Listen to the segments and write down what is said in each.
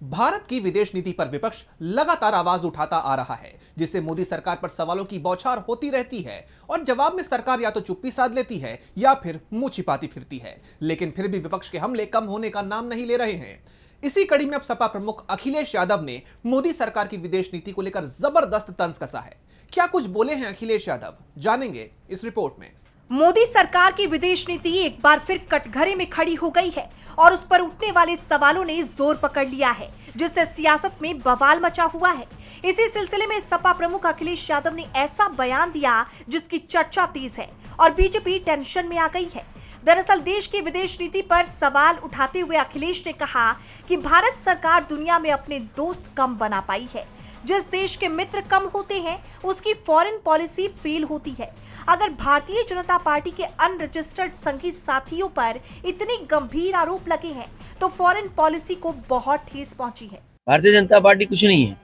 भारत की विदेश नीति पर विपक्ष लगातार आवाज उठाता आ रहा है, जिससे मोदी सरकार पर सवालों की बौछार होती रहती है और जवाब में सरकार या तो चुप्पी साध लेती है या फिर मुंह छिपाती फिरती है। लेकिन फिर भी विपक्ष के हमले कम होने का नाम नहीं ले रहे हैं। इसी कड़ी में अब सपा प्रमुख अखिलेश यादव ने मोदी सरकार की विदेश नीति को लेकर जबरदस्त तंज कसा है। क्या कुछ बोले हैं अखिलेश यादव, जानेंगे इस रिपोर्ट में। मोदी सरकार की विदेश नीति एक बार फिर कटघरे में खड़ी हो गई है और उस पर उठने वाले सवालों ने जोर पकड़ लिया है, जिससे सियासत में बवाल मचा हुआ है। इसी सिलसिले में सपा प्रमुख अखिलेश यादव ने ऐसा बयान दिया जिसकी चर्चा तेज है और बीजेपी टेंशन में आ गई है। दरअसल देश की विदेश नीति पर सवाल उठाते हुए अखिलेश ने कहा कि भारत सरकार दुनिया में अपने दोस्त कम बना पाई है। जिस देश के मित्र कम होते हैं उसकी फॉरेन पॉलिसी फेल होती है। अगर भारतीय जनता पार्टी के अनरजिस्टर्ड संघी साथियों पर इतने गंभीर आरोप लगे हैं तो फॉरेन पॉलिसी को बहुत ठेस पहुंची है। भारतीय जनता पार्टी कुछ नहीं है,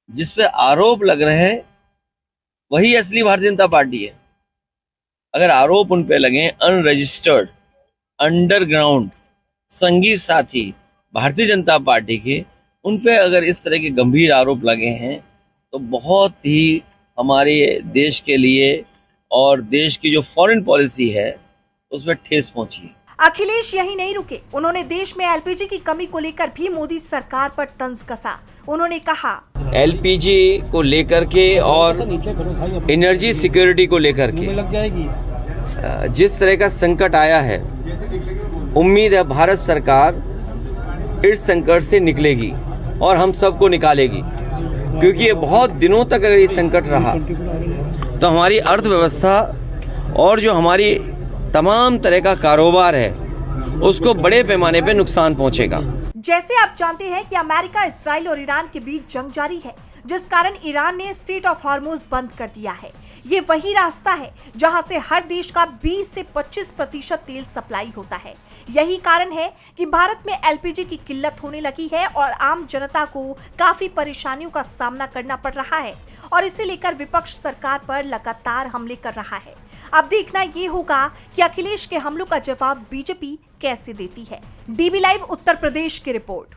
जिस पे आरोप लग रहे हैं वही असली भारतीय जनता पार्टी है। अगर आरोप उन पे लगे अनरजिस्टर्ड अंडरग्राउंड संघी साथी भारतीय जनता पार्टी के, उन पे अगर इस तरह के गंभीर आरोप लगे हैं तो बहुत ही हमारे देश के लिए और देश की जो फॉरेन पॉलिसी है उसमें ठेस पहुंची है। अखिलेश यही नहीं रुके, उन्होंने देश में एलपीजी की कमी को लेकर भी मोदी सरकार पर तंज कसा। उन्होंने कहा, एलपीजी को लेकर के और एनर्जी सिक्योरिटी को लेकर के जिस तरह का संकट आया है, उम्मीद है भारत सरकार इस संकट से निकलेगी और हम सबको निकालेगी, क्योंकि ये बहुत दिनों तक अगर ये संकट रहा तो हमारी अर्थव्यवस्था और जो हमारी तमाम तरह का कारोबार है उसको बड़े पैमाने पे नुकसान पहुंचेगा। जैसे आप जानते हैं कि अमेरिका, इजराइल और ईरान के बीच जंग जारी है, जिस कारण ईरान ने स्ट्रेट ऑफ हॉर्मुज बंद कर दिया है। ये वही रास्ता है जहां से हर देश का 20 से 25% तेल सप्लाई होता है। यही कारण है कि भारत में एलपीजी की किल्लत होने लगी है और आम जनता को काफी परेशानियों का सामना करना पड़ रहा है और इसे लेकर विपक्ष सरकार पर लगातार हमले कर रहा है। अब देखना ये होगा कि अखिलेश के हमलों का जवाब बीजेपी कैसे देती है। डीबी लाइव उत्तर प्रदेश की रिपोर्ट।